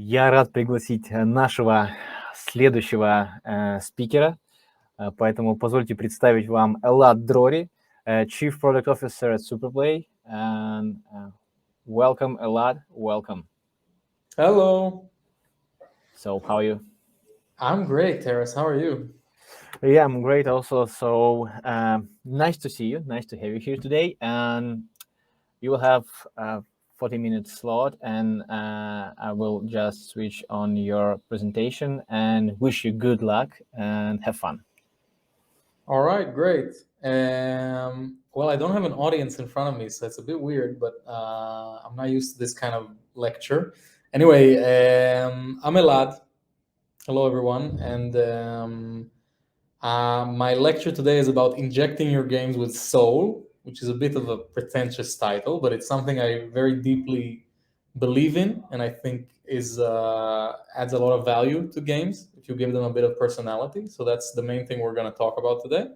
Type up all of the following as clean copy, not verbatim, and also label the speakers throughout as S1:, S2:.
S1: Я рад пригласить нашего следующего спикера, поэтому позвольте представить вам Elad Drory, Chief Product Officer at SuperPlay. And welcome, Elad. Welcome.
S2: Hello.
S1: So, how are you?
S2: I'm great, Terrace. How are you?
S1: Yeah, I'm great also. So, nice to see you. Nice to have you here today. And you will have a 40-minute slot, and I will just switch on your presentation and wish you good luck and have fun.
S2: All right, great. Well, I don't have an audience in front of me, so it's a bit weird, but I'm not used to this kind of lecture. Anyway, I'm Elad. Hello, everyone. And my lecture today is about injecting your games with soul, which is a bit of a pretentious title, but it's something I very deeply believe in, and I think is adds a lot of value to games if you give them a bit of personality. So that's the main thing we're going to talk about today.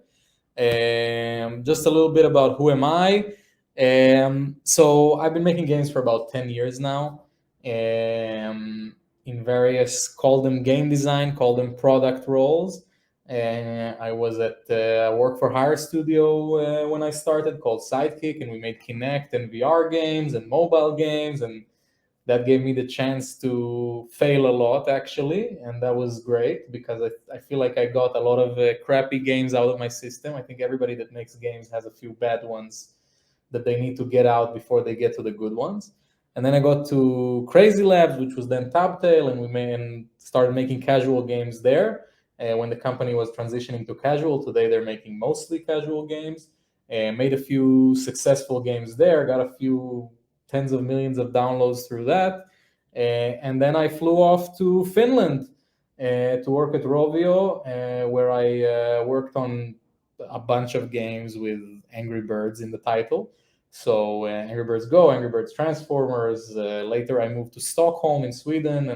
S2: Just a little bit about who am I. So I've been making games for about 10 years now. In various, call them game design, call them product roles. I was at a work for hire studio when I started called Sidekick, and we made Kinect and VR games and mobile games, and that gave me the chance to fail a lot, actually, and that was great because I feel like I got a lot of crappy games out of my system. I think everybody that makes games has a few bad ones that they need to get out before they get to the good ones. And then I got to Crazy Labs, which was then Tubtail, and we started making casual games there. When the company was transitioning to casual, today they're making mostly casual games. Made a few successful games there, got a few tens of millions of downloads through that. And then I flew off to Finland to work at Rovio, where I worked on a bunch of games with Angry Birds in the title. So Angry Birds Go, Angry Birds Transformers. Later I moved to Stockholm in Sweden,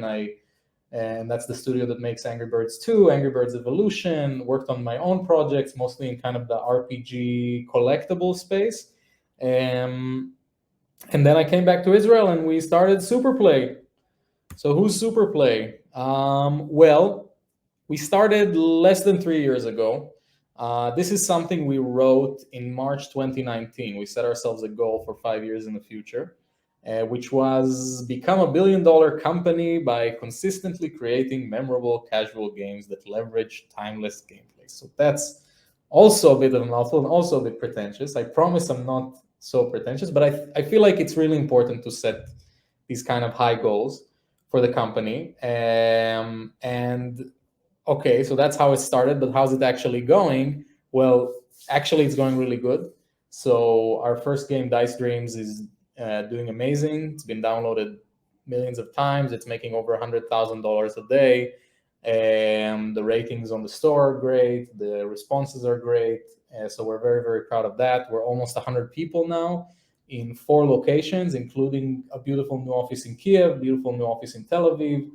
S2: and that's the studio that makes Angry Birds 2, Angry Birds Evolution. Worked on my own projects, mostly in kind of the RPG collectible space. And then I came back to Israel and we started SuperPlay. So who's SuperPlay? Well, we started less than 3 years ago. This is something we wrote in March 2019. We set ourselves a goal for 5 years in the future, which was become $1 billion company by consistently creating memorable casual games that leverage timeless gameplay. So that's also a bit of a mouthful and also a bit pretentious. I promise I'm not so pretentious, but I feel like it's really important to set these kind of high goals for the company. And okay, so that's how it started, but how's it actually going? Well, actually, it's going really good. So our first game, Dice Dreams, is doing amazing. It's been downloaded millions of times. It's making over $100,000 a day. The ratings on the store are great. The responses are great. So we're very, very proud of that. We're almost 100 people now in 4 locations, including a beautiful new office in Kiev, beautiful new office in Tel Aviv.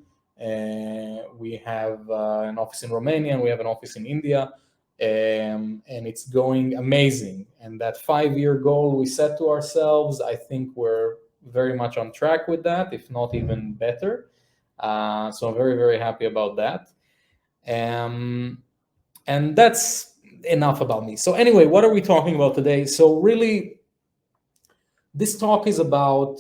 S2: We have an office in Romania, and we have an office in India. And it's going amazing. And that 5-year goal we set to ourselves, I think we're very much on track with that, if not even better. So I'm very, very happy about that. And that's enough about me. So anyway, what are we talking about today? So really, this talk is about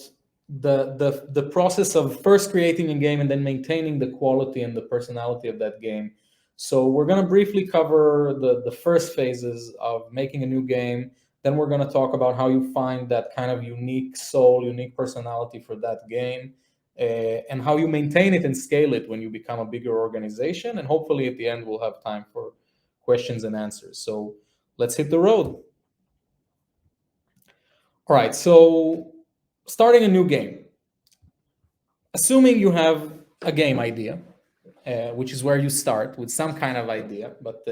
S2: the process of first creating a game and then maintaining the quality and the personality of that game. So we're going to briefly cover the first phases of making a new game. Then we're going to talk about how you find that kind of unique soul, unique personality for that game, and how you maintain it and scale it when you become a bigger organization. And hopefully at the end, we'll have time for questions and answers. So let's hit the road. All right, so starting a new game. Assuming you have a game idea, which is where you start with some kind of idea, but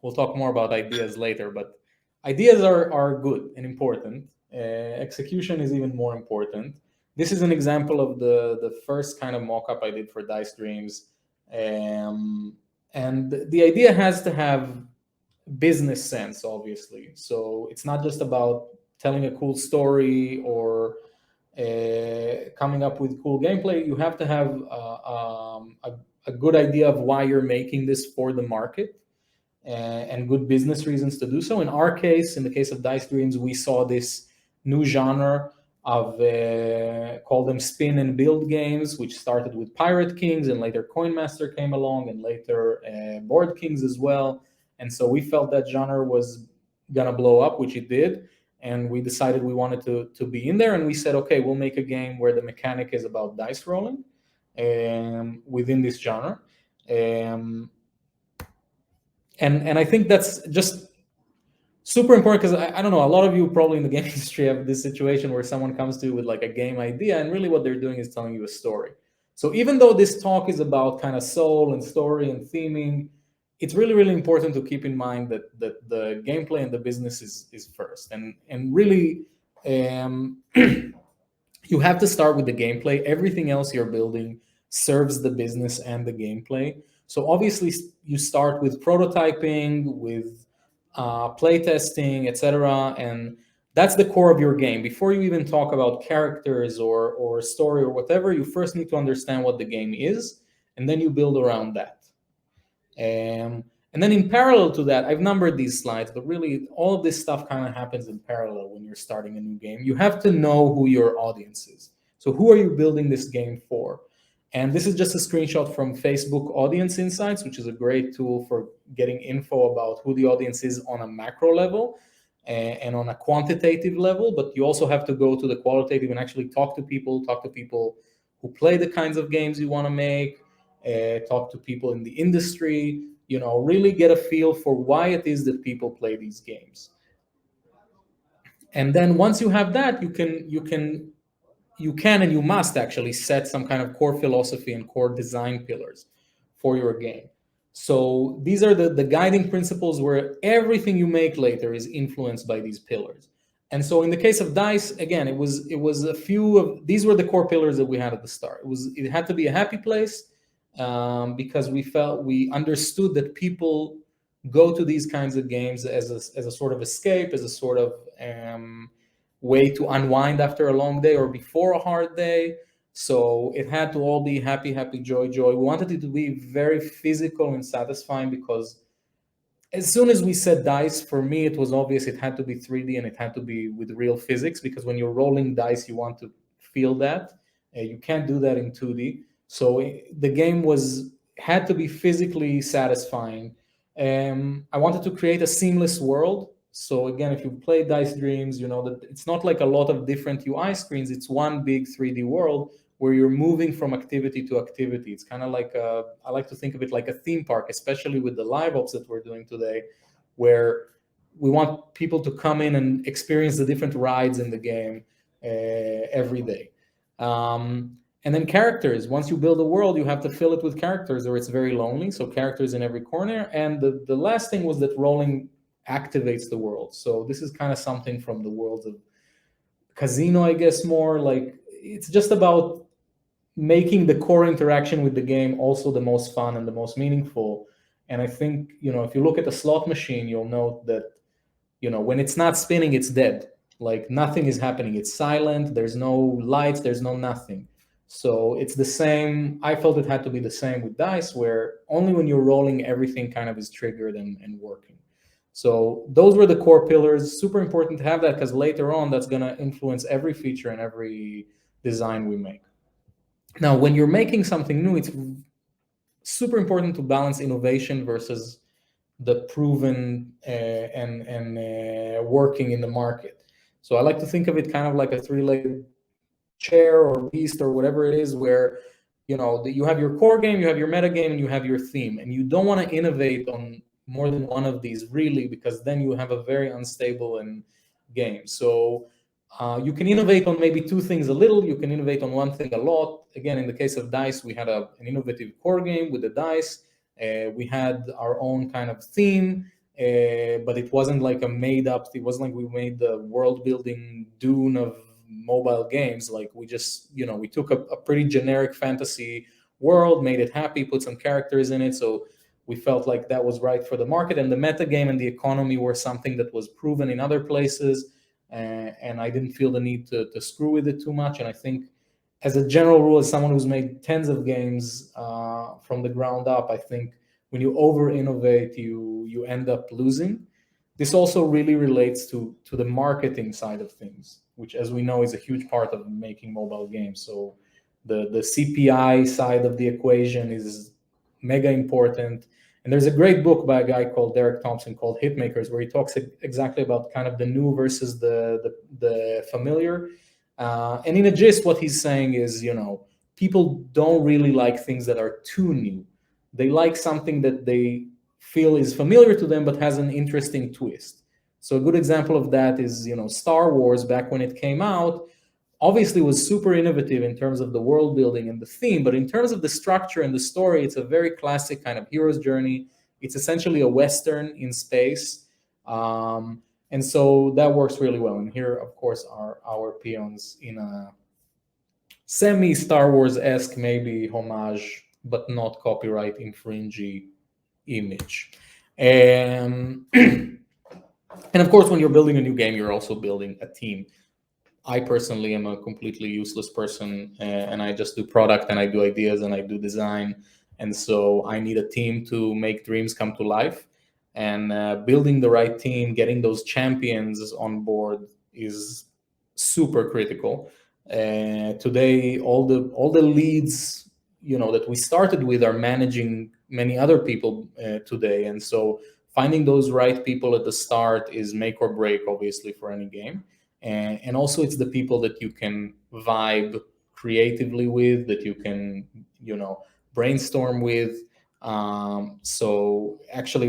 S2: we'll talk more about ideas later. But ideas are good and important. Execution is even more important. This is an example of the first kind of mock-up I did for Dice Dreams. And the idea has to have business sense, obviously. So it's not just about telling a cool story or coming up with cool gameplay, you have to have a good idea of why you're making this for the market, and good business reasons to do so. In our case, in the case of Dice Dreams, we saw this new genre of call them spin and build games, which started with Pirate Kings, and later Coin Master came along, and later Board Kings as well. And so we felt that genre was gonna blow up, which it did, and we decided we wanted to be in there. And we said, okay, we'll make a game where the mechanic is about dice rolling within this genre. Um, and I think that's just super important, because I don't know, a lot of you probably in the game industry have this situation where someone comes to you with like a game idea, and really what they're doing is telling you a story. So even though this talk is about kind of soul and story and theming, it's really, really important to keep in mind that the gameplay and the business is first. And really, you have to start with the gameplay. Everything else you're building serves the business and the gameplay. So obviously, you start with prototyping, with playtesting, etc., and that's the core of your game. Before you even talk about characters or story or whatever, you first need to understand what the game is, and then you build around that. And then in parallel to that, I've numbered these slides, but really all of this stuff kind of happens in parallel when you're starting a new game. You have to know who your audience is. So who are you building this game for? And this is just a screenshot from Facebook Audience Insights, which is a great tool for getting info about who the audience is on a macro level and on a quantitative level. But you also have to go to the qualitative and actually talk to people who play the kinds of games you want to make, talk to people in the industry, really get a feel for why it is that people play these games. And then once you have that, you can and you must actually set some kind of core philosophy and core design pillars for your game. So these are the guiding principles where everything you make later is influenced by these pillars. And so in the case of Dice, again, it was a few of these were the core pillars that we had at the start. It had to be a happy place, because we understood that people go to these kinds of games as a sort of escape, as a sort of way to unwind after a long day or before a hard day. So it had to all be happy, happy, joy, joy. We wanted it to be very physical and satisfying, because as soon as we said dice, for me, it was obvious it had to be 3D and it had to be with real physics, because when you're rolling dice, you want to feel that. You can't do that in 2D. So the game had to be physically satisfying. I wanted to create a seamless world. So again, if you play Dice Dreams, you know that it's not like a lot of different UI screens. It's one big 3D world where you're moving from activity to activity. It's kind of like I like to think of it like a theme park, especially with the live ops that we're doing today, where we want people to come in and experience the different rides in the game every day. And then characters. Once you build a world, you have to fill it with characters, or it's very lonely. So characters in every corner. And the last thing was that rolling activates the world. So this is kind of something from the world of Casino, I guess, more like it's just about making the core interaction with the game also the most fun and the most meaningful. And I think, if you look at a slot machine, you'll note that, when it's not spinning, it's dead. Like nothing is happening. It's silent. There's no lights. There's no nothing. So it's the same. I felt it had to be the same with dice, where only when you're rolling, everything kind of is triggered and working. So those were the core pillars. Super important to have that, because later on, that's going to influence every feature and every design we make. Now, when you're making something new, it's super important to balance innovation versus the proven and working in the market. So I like to think of it kind of like a three-legged chair or beast or whatever it is, where you have your core game, you have your meta game, and you have your theme, and you don't want to innovate on more than one of these, really, because then you have a very unstable game. So you can innovate on maybe two things a little, you can innovate on one thing a lot. Again, in the case of dice, we had an innovative core game with the dice. We had our own kind of theme, but it wasn't like a made up, it wasn't like we made the world building Dune of mobile games. Like we just, we took a pretty generic fantasy world, made it happy, put some characters in it. So we felt like that was right for the market, and the meta game and the economy were something that was proven in other places. and I didn't feel the need to screw with it too much. And I think, as a general rule, as someone who's made tens of games from the ground up, I think when you over innovate, you end up losing. This also really relates to the marketing side of things, which, as we know, is a huge part of making mobile games. So the CPI side of the equation is mega important. And there's a great book by a guy called Derek Thompson called Hitmakers, where he talks exactly about kind of the new versus the familiar. And in a gist, what he's saying is, people don't really like things that are too new. They like something that they feel is familiar to them but has an interesting twist. So a good example of that is, Star Wars, back when it came out, obviously was super innovative in terms of the world building and the theme, but in terms of the structure and the story, it's a very classic kind of hero's journey. It's essentially a Western in space. And so that works really well. And here, of course, are our peons in a semi Star Wars-esque, maybe homage, but not copyright infringing image. And of course, when you're building a new game, you're also building a team. I personally am a completely useless person, and I just do product and I do ideas and I do design. And so I need a team to make dreams come to life. And building the right team, getting those champions on board is super critical. Today, all the leads that we started with are managing many other people today, and so finding those right people at the start is make or break, obviously, for any game. And also it's the people that you can vibe creatively with, that you can brainstorm with. So actually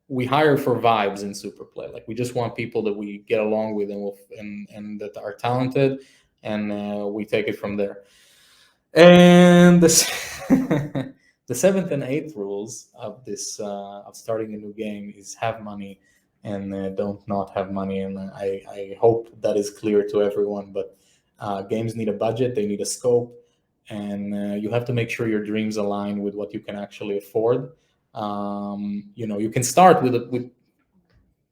S2: we hire for vibes in SuperPlay. Like, we just want people that we get along with and that are talented, and we take it from there. And the seventh and eighth rules of this of starting a new game is have money and don't not have money. And I hope that is clear to everyone. But games need a budget, they need a scope, and you have to make sure your dreams align with what you can actually afford. You can start with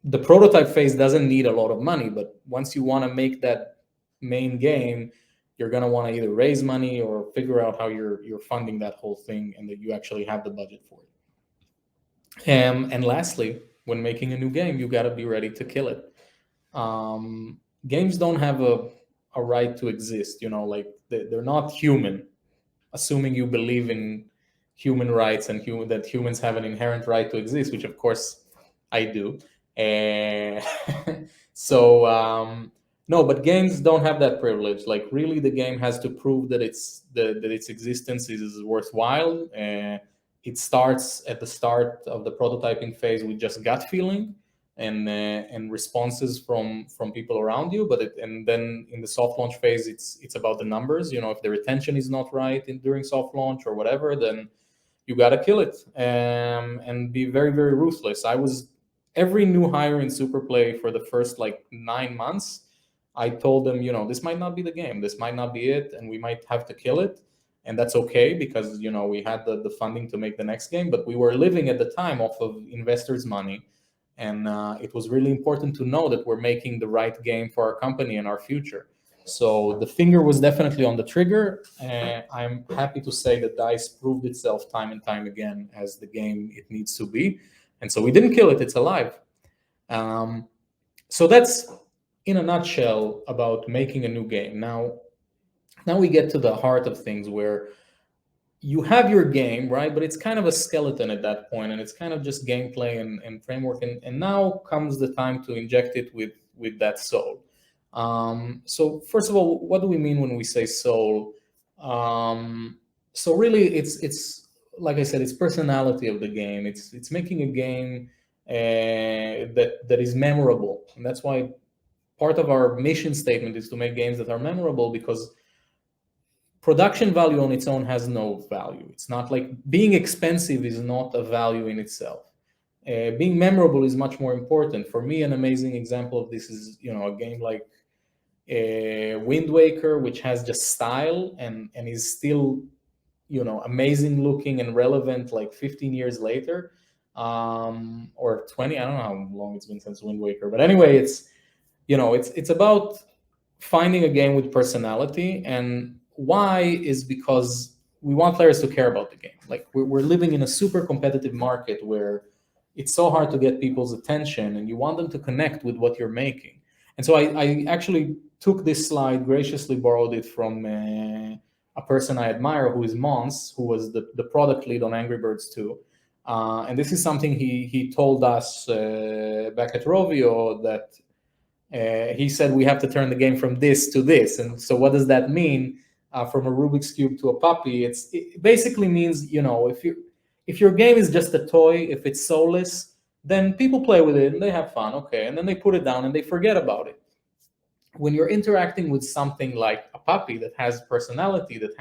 S2: the prototype phase doesn't need a lot of money, but once you want to make that main game, you're going to want to either raise money or figure out how you're funding that whole thing, and that you actually have the budget for it. And lastly, when making a new game, you got to be ready to kill it. Games don't have a right to exist. Like, they're not human. Assuming you believe in human rights and that humans have an inherent right to exist, which of course I do. So no, but games don't have that privilege. Like, really, the game has to prove that its existence is worthwhile. It starts at the start of the prototyping phase with just gut feeling and responses from people around you. And then in the soft launch phase, it's about the numbers. If the retention is not right during soft launch or whatever, then you got to kill it, and be very, very ruthless. Every new hire in SuperPlay for the first 9 months, I told them, this might not be the game, this might not be it, and we might have to kill it. And that's okay, because we had the funding to make the next game, but we were living at the time off of investors' money. And it was really important to know that we're making the right game for our company and our future. So the finger was definitely on the trigger. I'm happy to say that DICE proved itself time and time again as the game it needs to be. And so we didn't kill it, it's alive. So that's, in a nutshell, about making a new game. Now we get to the heart of things, where you have your game, right? But it's kind of a skeleton at that point, and it's kind of just gameplay and framework. And now comes the time to inject it with that soul. So first of all, what do we mean when we say soul? So really, it's like I said, it's personality of the game. It's making a game that is memorable, and that's why part of our mission statement is to make games that are memorable, because production value on its own has no value. It's not like being expensive is not a value in itself. Being memorable is much more important. For me, an amazing example of this is a game like Wind Waker, which has just style and is still amazing looking and relevant 15 years later, or 20. I don't know how long it's been since Wind Waker, but anyway, it's about finding a game with personality. And why is because we want players to care about the game. Like we're living in a super competitive market where it's so hard to get people's attention, and you want them to connect with what you're making. And so I actually took this slide, graciously borrowed it from a person I admire, who is Mons, who was the product lead on Angry Birds 2. And this is something he told us back at Rovio, that he said we have to turn the game from this to this. And so what does that mean? From a Rubik's Cube to a puppy, it basically means, if your game is just a toy, if it's soulless, then people play with it and they have fun, okay, and then they put it down and they forget about it. When you're interacting with something like a puppy that has personality, that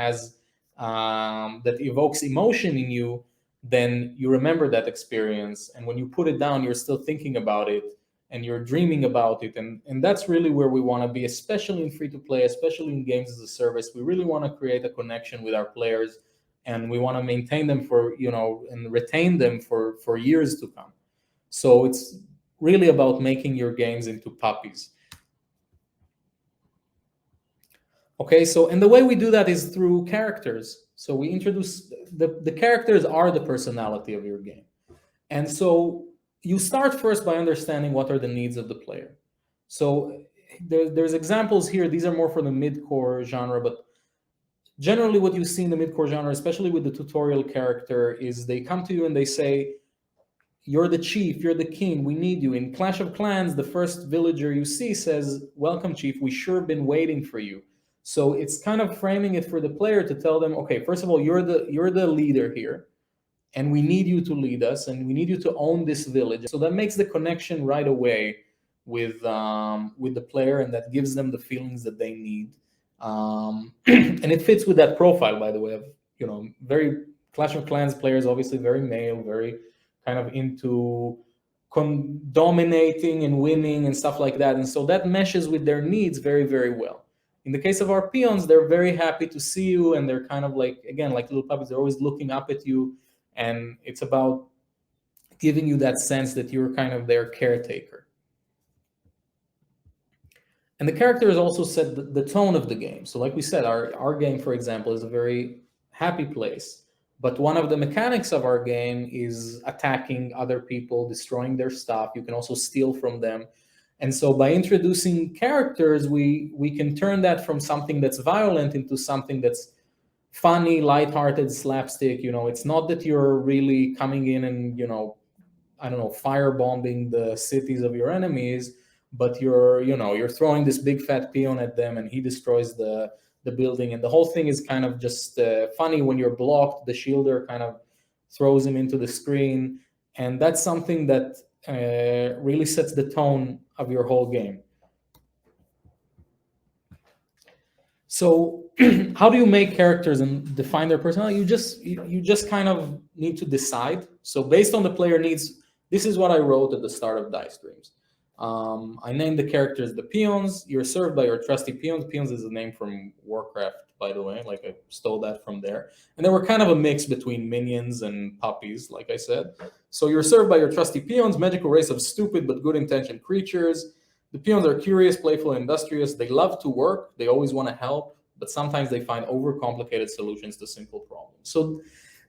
S2: evokes emotion in you, then you remember that experience, and when you put it down, you're still thinking about it and you're dreaming about it. And that's really where we want to be, especially in free to play, especially in games as a service. We really want to create a connection with our players, and we want to maintain them and retain them for years to come. So it's really about making your games into puppies. Okay, so and the way we do that is through characters. So we introduce the characters are the personality of your game. And so you start first by understanding what are the needs of the player. So there's examples here. These are more for the mid-core genre, but generally what you see in the mid-core genre, especially with the tutorial character, is they come to you and they say, you're the chief, you're the king, we need you. In Clash of Clans, the first villager you see says, welcome, chief, we sure have been waiting for you. So it's kind of framing it for the player to tell them, okay, first of all, you're the leader here, and we need you to lead us, and we need you to own this village. So that makes the connection right away with the player, and that gives them the feelings that they need. And it fits with that profile, by the way, of very Clash of Clans players, obviously very male, very kind of into dominating and winning and stuff like that. And so that meshes with their needs very, very well. In the case of our peons, they're very happy to see you, and they're kind of like, again, like little puppies, they're always looking up at you. And it's about giving you that sense that you're kind of their caretaker. And the characters also set the tone of the game. So like we said, our game, for example, is a very happy place. But one of the mechanics of our game is attacking other people, destroying their stuff. You can also steal from them. And so by introducing characters, we can turn that from something that's violent into something that's funny, lighthearted, slapstick. It's not that you're really coming in and, I don't know, firebombing the cities of your enemies, but you're throwing this big fat peon at them and he destroys the building. And the whole thing is kind of just funny. When you're blocked, the shielder kind of throws him into the screen. And that's something that really sets the tone of your whole game. So how do you make characters and define their personality? You just kind of need to decide. So based on the player needs, this is what I wrote at the start of Dice Dreams. I named the characters the peons. You're served by your trusty peons. Peons is a name from Warcraft, by the way. Like I stole that from there. And they were kind of a mix between minions and puppies, like I said. So you're served by your trusty peons, magical race of stupid but good-intentioned creatures. The peons are curious, playful, and industrious. They love to work. They always want to help, but sometimes they find overcomplicated solutions to simple problems. So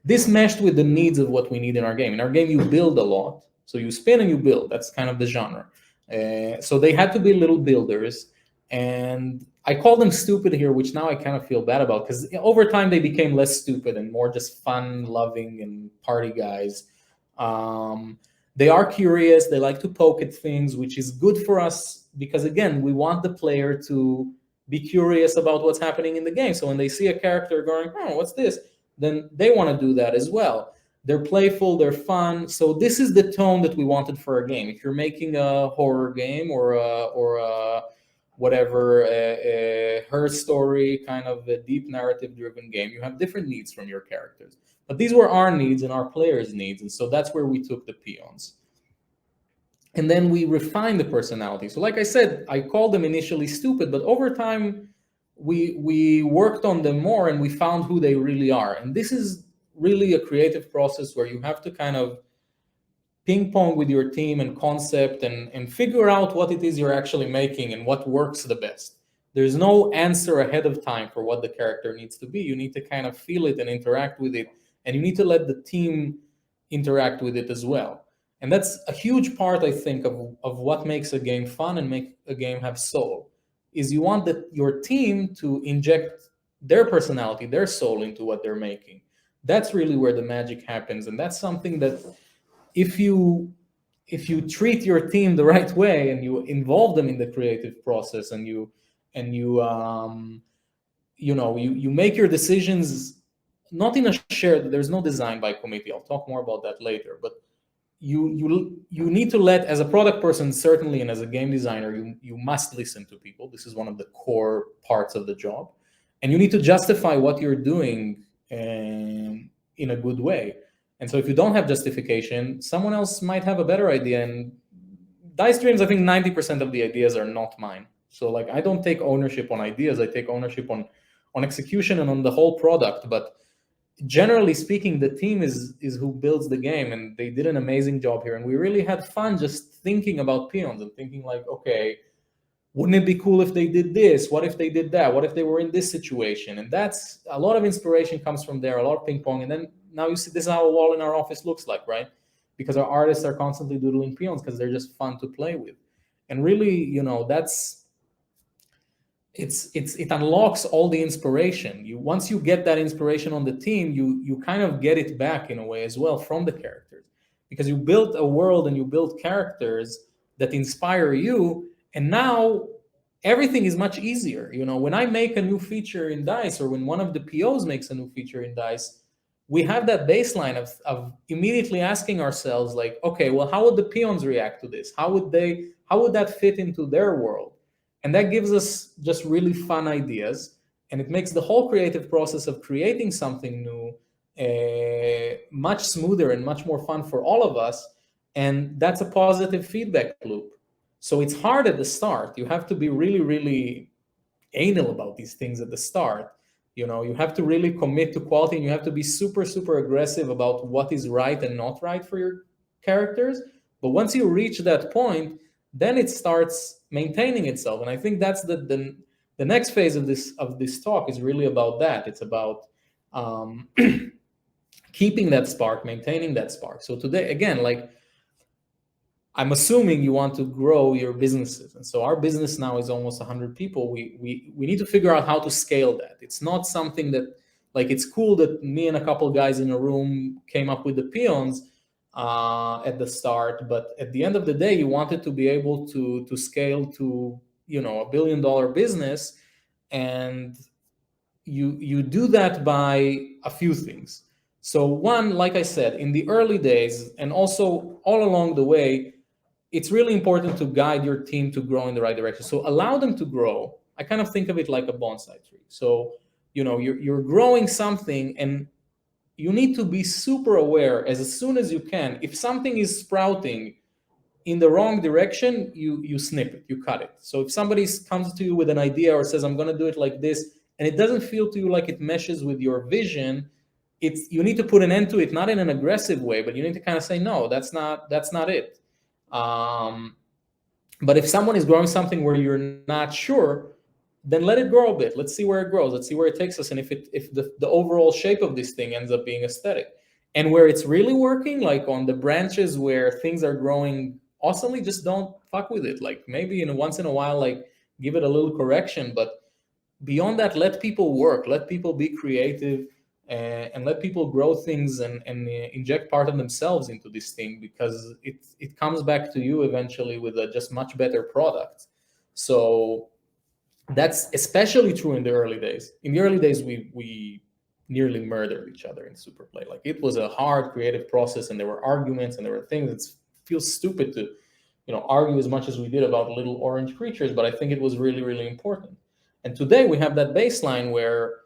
S2: this meshed with the needs of what we need in our game. In our game, you build a lot. So you spin and you build. That's kind of the genre. So they had to be little builders. And I call them stupid here, which now I kind of feel bad about, because over time they became less stupid and more just fun, loving, and party guys. They are curious. They like to poke at things, which is good for us because, again, we want the player to be curious about what's happening in the game. So when they see a character going, oh, what's this? Then they want to do that as well. They're playful, they're fun. So this is the tone that we wanted for a game. If you're making a horror game or a whatever, a her story, kind of a deep narrative-driven game, you have different needs from your characters. But these were our needs and our players' needs, and so that's where we took the peons. And then we refined the personality. So like I said, I called them initially stupid, but over time, we worked on them more and we found who they really are. And this is really a creative process where you have to kind of ping pong with your team and concept and figure out what it is you're actually making and what works the best. There's no answer ahead of time for what the character needs to be. You need to kind of feel it and interact with it, and you need to let the team interact with it as well. And that's a huge part, I think, of what makes a game fun and make a game have soul. Is you want your team to inject their personality, their soul into what they're making. That's really where the magic happens, and that's something that if you treat your team the right way and you involve them in the creative process and you make your decisions not in a shared, there's no design by committee, I'll talk more about that later, but you need to let, as a product person certainly, and as a game designer, you must listen to people. This is one of the core parts of the job, and you need to justify what you're doing in a good way. And so if you don't have justification, someone else might have a better idea. And Dice Dreams, I think 90% of the ideas are not mine. So like I don't take ownership on ideas, I take ownership on execution and on the whole product. But generally speaking, the team is who builds the game, and they did an amazing job here. And we really had fun just thinking about peons and thinking like, okay, wouldn't it be cool if they did this? What if they did that? What if they were in this situation? And that's a lot of inspiration comes from there, a lot of ping pong. And then now you see this is how a wall in our office looks like, right? Because our artists are constantly doodling peons because they're just fun to play with. And really, that's it unlocks all the inspiration. Once you get that inspiration on the team, you kind of get it back in a way as well from the characters, because you built a world and you built characters that inspire you, and now everything is much easier. When I make a new feature in Dice, or when one of the POs makes a new feature in Dice, we have that baseline of immediately asking ourselves like, okay, well, how would the peons react to this? How would that fit into their world? And that gives us just really fun ideas, and it makes the whole creative process of creating something new much smoother and much more fun for all of us. And that's a positive feedback loop. So it's hard at the start. You have to be really, really anal about these things at the start. You have to really commit to quality, and you have to be super, super aggressive about what is right and not right for your characters. But once you reach that point, then it starts maintaining itself. And I think that's the next phase of this talk is really about that. It's about keeping that spark, maintaining that spark. So today, again, like, I'm assuming you want to grow your businesses. And so our business now is almost 100 people. We need to figure out how to scale that. It's not something that, like, it's cool that me and a couple guys in a room came up with the peons at the start, but at the end of the day, you wanted to be able to scale to $1 billion business, and you do that by a few things. So one, like I said, in the early days, and also all along the way, it's really important to guide your team to grow in the right direction. So allow them to grow. I kind of think of it like a bonsai tree. So you're growing something, and you need to be super aware as soon as you can. If something is sprouting in the wrong direction, you snip it, you cut it. So if somebody comes to you with an idea or says, I'm going to do it like this, and it doesn't feel to you like it meshes with your vision, you need to put an end to it, not in an aggressive way, but you need to kind of say, no, that's not it. But if someone is growing something where you're not sure, then let it grow a bit. Let's see where it grows. Let's see where it takes us. And if the overall shape of this thing ends up being aesthetic, and where it's really working, like on the branches where things are growing awesomely, just don't fuck with it. Like maybe once in a while, like give it a little correction. But beyond that, let people work. Let people be creative. And let people grow things and inject part of themselves into this thing, because it comes back to you eventually with a just much better product. So that's especially true in the early days. In the early days, we nearly murdered each other in SuperPlay. Like, it was a hard creative process, and there were arguments, and there were things. It feels stupid to argue as much as we did about little orange creatures, but I think it was really, really important. And today we have that baseline where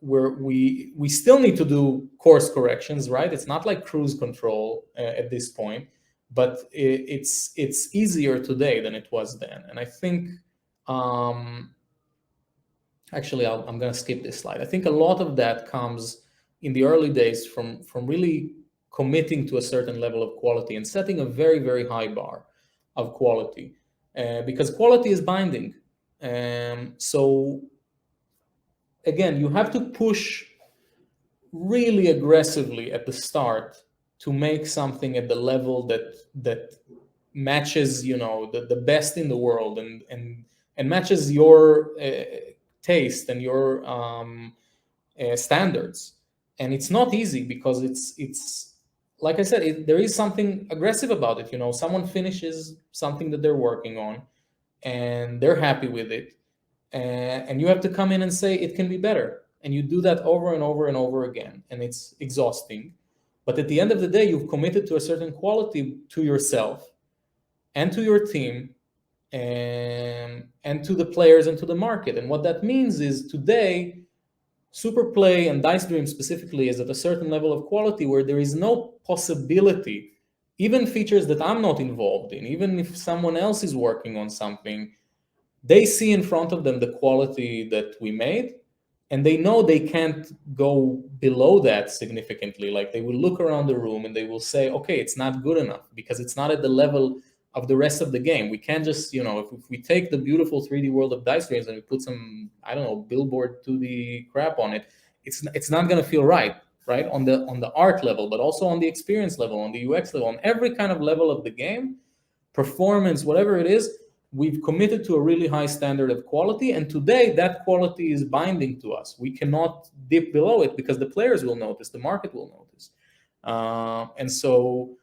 S2: we still need to do course corrections, right? It's not like cruise control at this point, but it's easier today than it was then. And I think, actually, I'm going to skip this slide. I think a lot of that comes in the early days from really committing to a certain level of quality and setting a very, very high bar of quality, because quality is binding. So again, you have to push really aggressively at the start to make something at the level that matches, the best in the world, and matches your taste and your standards. And it's not easy, because it's like I said, there is something aggressive about it. Someone finishes something that they're working on and they're happy with it, and you have to come in and say it can be better, and you do that over and over and over again, and it's exhausting. But at the end of the day, you've committed to a certain quality to yourself and to your team, and to the players and to the market. And what that means is, today, SuperPlay and Dice Dream specifically is at a certain level of quality where there is no possibility, even features that I'm not involved in, even if someone else is working on something, they see in front of them the quality that we made, and they know they can't go below that significantly. Like, they will look around the room and they will say, okay, it's not good enough because it's not at the level of the rest of the game. We can't just, if we take the beautiful 3D world of Dice Dreams and we put some, I don't know, billboard 2D crap on it, it's not going to feel right on the art level, but also on the experience level, on the UX level, on every kind of level of the game, performance, whatever it is. We've committed to a really high standard of quality, and today that quality is binding to us. We cannot dip below it, because the players will notice, the market will notice. And so,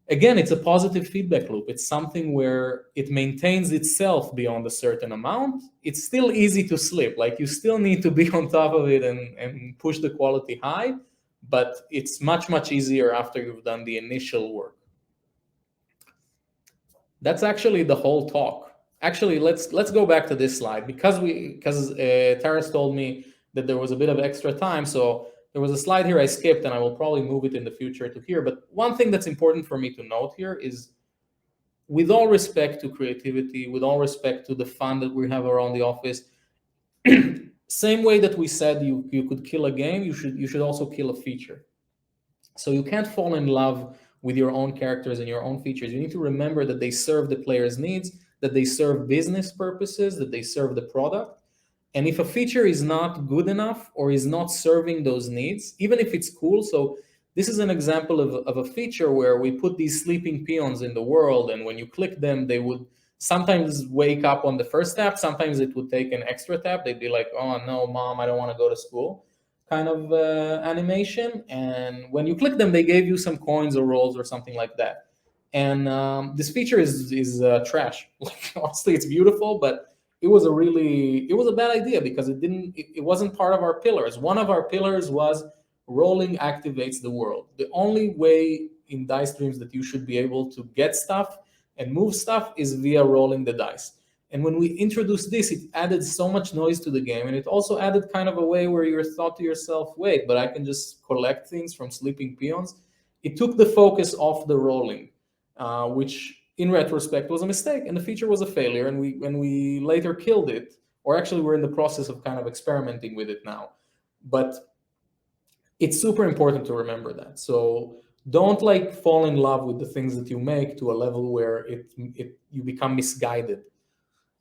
S2: again, it's a positive feedback loop. It's something where it maintains itself beyond a certain amount. It's still easy to slip. Like, you still need to be on top of it and push the quality high, but it's much, much easier after you've done the initial work. That's actually the whole talk. Actually, let's go back to this slide, because Taras told me that there was a bit of extra time, so there was a slide here I skipped, and I will probably move it in the future to here. But one thing that's important for me to note here is, with all respect to creativity, with all respect to the fun that we have around the office, same way that we said you could kill a game, you should also kill a feature. So you can't fall in love with your own characters and your own features. You need to remember that they serve the player's needs, that they serve business purposes, that they serve the product. And if a feature is not good enough or is not serving those needs, even if it's cool, so this is an example of a feature where we put these sleeping peons in the world, and when you click them, they would sometimes wake up on the first tap, sometimes it would take an extra tap. They'd be like, oh no, mom, I don't want to go to school, kind of animation. And when you click them, they gave you some coins or rolls or something like that. And this feature is trash. Like, honestly, it's beautiful, but it was a bad idea, because it wasn't part of our pillars. One of our pillars was rolling activates the world. The only way in Dice Dreams that you should be able to get stuff and move stuff is via rolling the dice. And when we introduced this, it added so much noise to the game, and it also added kind of a way where you thought to yourself, wait, but I can just collect things from sleeping peons. It took the focus off the rolling, which in retrospect was a mistake, and the feature was a failure, and we later killed it, or actually we're in the process of kind of experimenting with it now. But it's super important to remember that. So don't fall in love with the things that you make to a level where you become misguided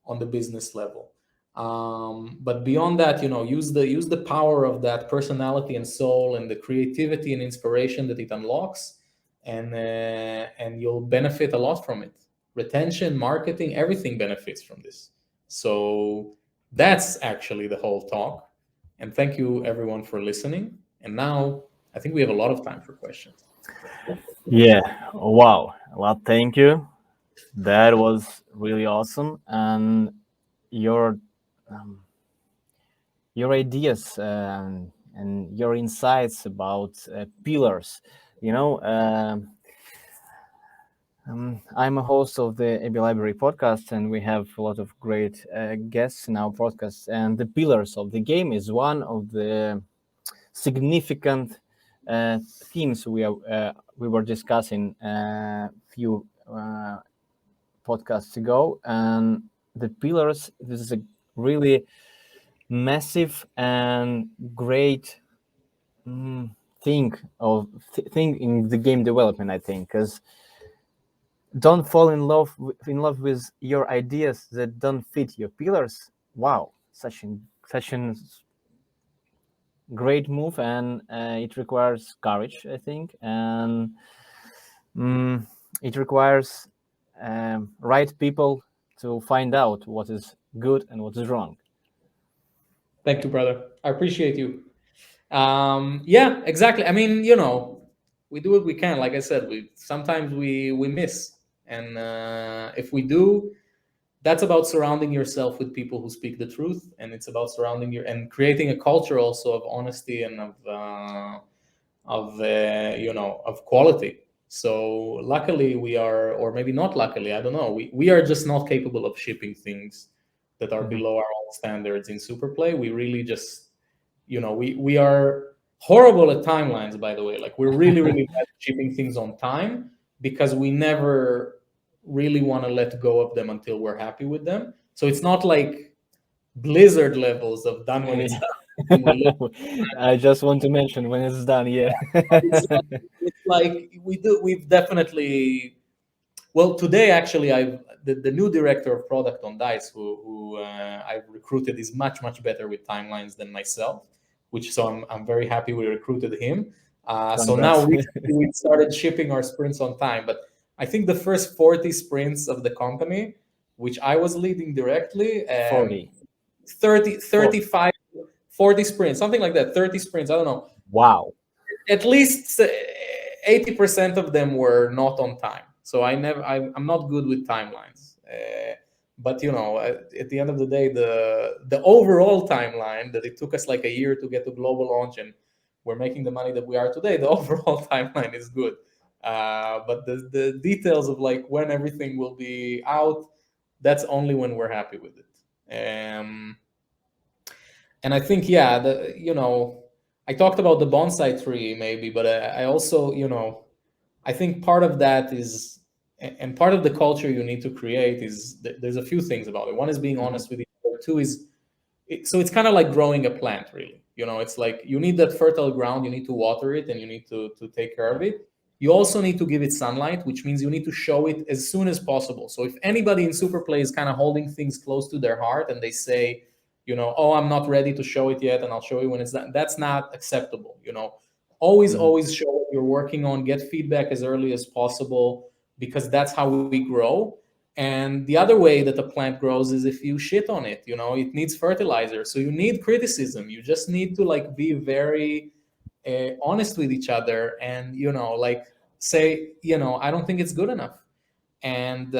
S2: on the business level. But beyond that, use the power of that personality and soul and the creativity and inspiration that it unlocks, and you'll benefit a lot from it. Retention, marketing, everything benefits from this. So that's actually the whole talk. And thank you everyone for listening. And now I think we have a lot of time for questions.
S1: Yeah. Wow. Well, thank you. That was really awesome, and your um, your ideas and your insights about pillars. You know, I'm a host of the AB Library podcast, and we have a lot of great guests in our podcast. And the pillars of the game is one of the significant themes we were discussing a few podcasts ago. And the pillars, this is a really massive and great thing in the game development, I think, because don't fall in love with your ideas that don't fit your pillars. Wow, such an great move, and it requires courage, I think, and mm, it requires right people to find out what is good and what is wrong.
S2: Thank you, brother. I appreciate you. Yeah, exactly. I mean, we do what we can. Like I said, we sometimes we miss, and if we do, that's about surrounding yourself with people who speak the truth, and it's about surrounding your and creating a culture also of honesty and of quality. So luckily we are, or maybe not luckily, I don't know, we are just not capable of shipping things that are
S1: Mhm.
S2: below our own standards in Superplay. We really just, we are horrible at timelines, by the way. Like, we're really really bad at shipping things on time because we never really want to let go of them until we're happy with them. So it's not like Blizzard levels of done when it's
S1: Yeah.
S2: done. And we look,
S1: I just want to mention when it's done. Yeah.
S2: it's like we've definitely, well, today actually the new director of product on Dice, who I've recruited, is much better with timelines than myself, which, so I'm very happy we recruited him. So now
S1: Congrats.
S2: recently we started shipping our sprints on time, but I think the first 40 sprints of the company, which I was leading directly,
S1: 40.
S2: 30
S1: 40.
S2: 35 40 sprints, something like that, 30 sprints, I don't know,
S1: Wow.
S2: at least 80% of them were not on time. So I'm not good with timelines. But at the end of the day, the overall timeline that it took us like a year to get to global launch, and we're making the money that we are today, the overall timeline is good. But the details of like when everything will be out, that's only when we're happy with it. And I think, yeah, I talked about the bonsai tree maybe, but I also, I think part of that is, and part of the culture you need to create is there's a few things about it. One is being
S1: Mhm.
S2: honest with each other. Two is, so it's kind of like growing a plant, really. It's like you need that fertile ground, you need to water it, and you need to take care of it. You also need to give it sunlight, which means you need to show it as soon as possible. So if anybody in Superplay is kind of holding things close to their heart and they say, oh, I'm not ready to show it yet, and I'll show you when it's done, that's not acceptable. Always,
S1: Mhm.
S2: always show what you're working on, get feedback as early as possible, because that's how we grow. And the other way that a plant grows is if you shit on it. It needs fertilizer, so you need criticism. You just need to like be very honest with each other, and like say, I don't think it's good enough. And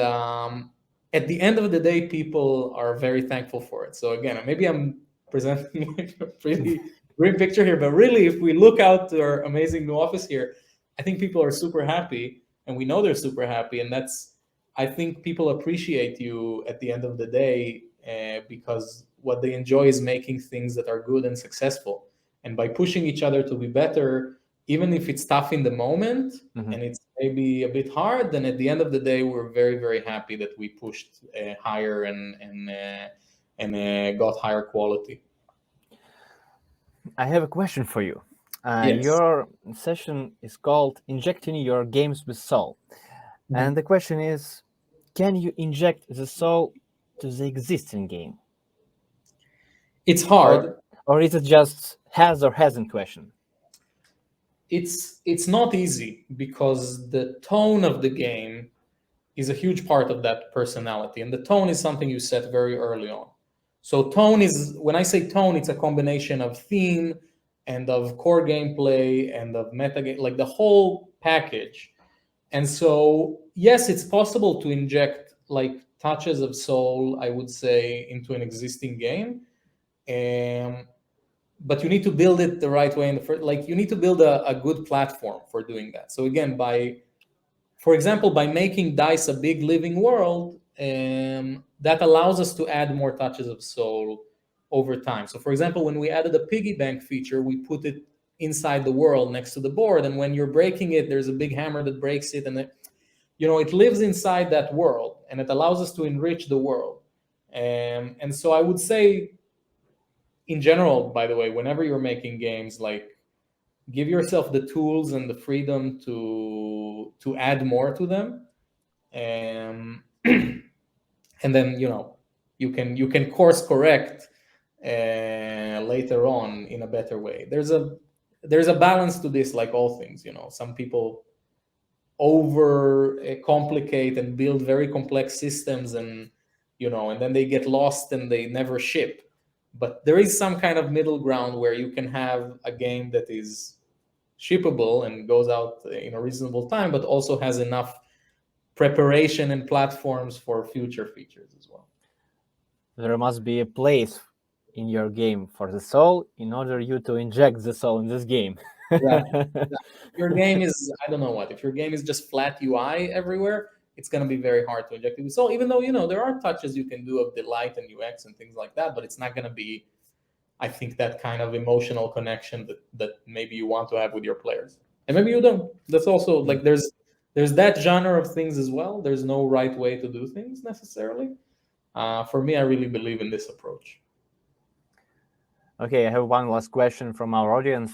S2: at the end of the day, people are very thankful for it. So again, maybe I'm presenting a pretty grim picture here, but really, if we look out to our amazing new office here, I think people are super happy, and we know they're super happy, and that's, I think people appreciate you at the end of the day, because what they enjoy is making things that are good and successful. And by pushing each other to be better, even if it's tough in the moment
S1: Mhm.
S2: and it's maybe a bit hard, then at the end of the day, we're very, very happy that we pushed higher and got higher quality.
S1: I have a question for you.
S2: Yes.
S1: Your session is called Injecting Your Games with Soul. And
S2: Mhm.
S1: the question is, can you inject the soul to the existing game?
S2: It's
S1: Or
S2: hard.
S1: or is it just has or hasn't question?
S2: It's not easy because the tone of the game is a huge part of that personality, and the tone is something you set very early on. So tone is, when I say tone, it's a combination of theme and of core gameplay and of meta game, like the whole package. And so yes, it's possible to inject like touches of soul, I would say, into an existing game. um, but you need to build it the right way in the first, like you need to build a good platform for doing that. So again, for example, by making Dice a big living world, that allows us to add more touches of soul over time. So, for example, when we added a piggy bank feature, we put it inside the world next to the board, and when you're breaking it, there's a big hammer that breaks it, and it lives inside that world, and it allows us to enrich the world. And so, I would say, in general, by the way, whenever you're making games, like give yourself the tools and the freedom to add more to them, and and then you can course correct later on in a better way. There's a balance to this, like all things. Some people over complicate and build very complex systems, and then they get lost and they never ship. But there is some kind of middle ground where you can have a game that is shippable and goes out in a reasonable time, but also has enough preparation and platforms for future features as well.
S1: There must be a place in your game for the soul in order you to inject the soul in this game.
S2: Exactly. Your game is, I don't know what, if your game is just flat UI everywhere, it's going to be very hard to inject it with soul, even though there are touches you can do of delight and UX and things like that, but it's not going to be, I think, that kind of emotional connection that maybe you want to have with your players, and maybe you don't. That's also like there's that genre of things as well. There's no right way to do things necessarily. For me, I really believe in this approach.
S1: Okay, I have one last question from our audience.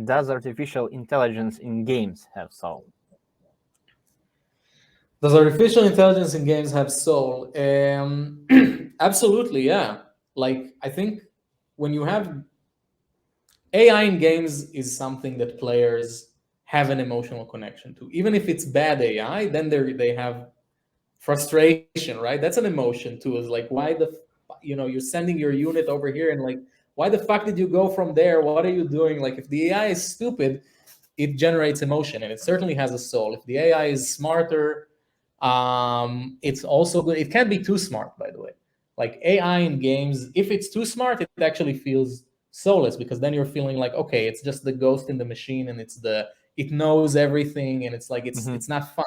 S1: Does artificial intelligence in games have soul?
S2: Does artificial intelligence in games have soul? Absolutely, yeah. Like, I think when you have AI in games is something that players have an emotional connection to. Even if it's bad AI, then they have frustration, right? That's an emotion too. Is like, why you're sending your unit over here, and like, why the fuck did you go from there? What are you doing? Like, if the AI is stupid, it generates emotion, and it certainly has a soul. If the AI is smarter, it's also good. It can't be too smart, by the way. Like, AI in games, if it's too smart, it actually feels soulless, because then you're feeling like, okay, it's just the ghost in the machine, and it knows everything, and it's like it's not fun.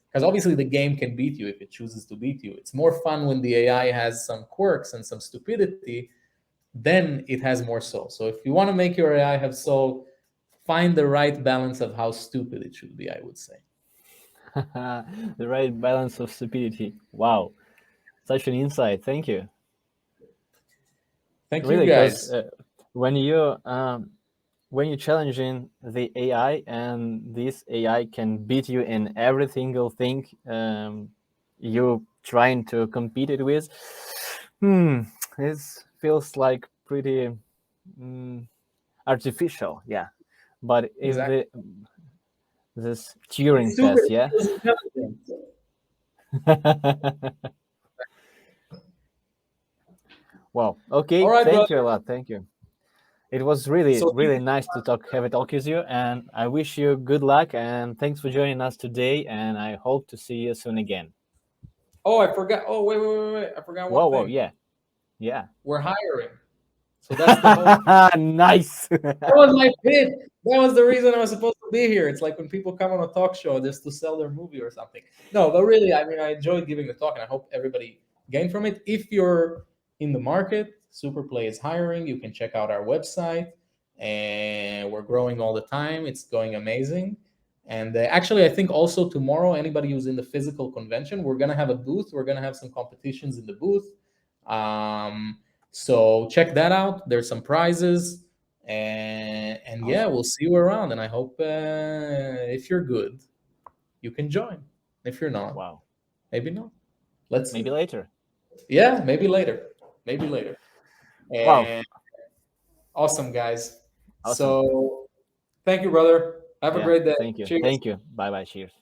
S2: Because obviously the game can beat you if it chooses to beat you. It's more fun when the AI has some quirks and some stupidity, then it has more soul. So if you want to make your AI have soul, find the right balance of how stupid it should be, I would say.
S1: The right balance of stupidity. Wow, such an insight. Thank you.
S2: Thank
S1: Really,
S2: you,
S1: because
S2: guys.
S1: When you challenging the AI and this AI can beat you in every single thing you trying to compete it with, it feels like pretty artificial, yeah. But if
S2: Exactly.
S1: this
S2: It's
S1: Turing
S2: super
S1: test, yeah.
S2: intelligent.
S1: Well,
S2: All
S1: okay.
S2: right,
S1: Thank
S2: brother.
S1: you a lot. Thank you. It was really,
S2: So,
S1: really nice to have a talk with you, and I wish you good luck and thanks for joining us today. And I hope to see you soon again.
S2: oh, I forgot. Oh, wait. I forgot one
S1: Whoa,
S2: thing.
S1: yeah, yeah.
S2: We're hiring. So that's the whole.
S1: Nice.
S2: That was my pitch. That was the reason I was supposed to be here. It's like when people come on a talk show just to sell their movie or something. No, but really, I mean, I enjoyed giving the talk, and I hope everybody gained from it. If you're in the market, SuperPlay is hiring. You can check out our website, and we're growing all the time. It's going amazing. And actually, I think also tomorrow, anybody who's in the physical convention, we're gonna have a booth. We're gonna have some competitions in the booth. So check that out. There's some prizes, and yeah,
S1: Awesome.
S2: we'll see you around. And I hope if you're good, you can join. If you're not,
S1: Wow.
S2: maybe not. Let's
S1: Maybe
S2: see.
S1: later.
S2: Yeah, maybe later. Maybe later.
S1: Wow.
S2: And awesome, guys.
S1: Awesome.
S2: So thank you, brother. Have a
S1: Yeah.
S2: great day.
S1: Thank you.
S2: Cheers.
S1: Thank you. Bye bye. Cheers.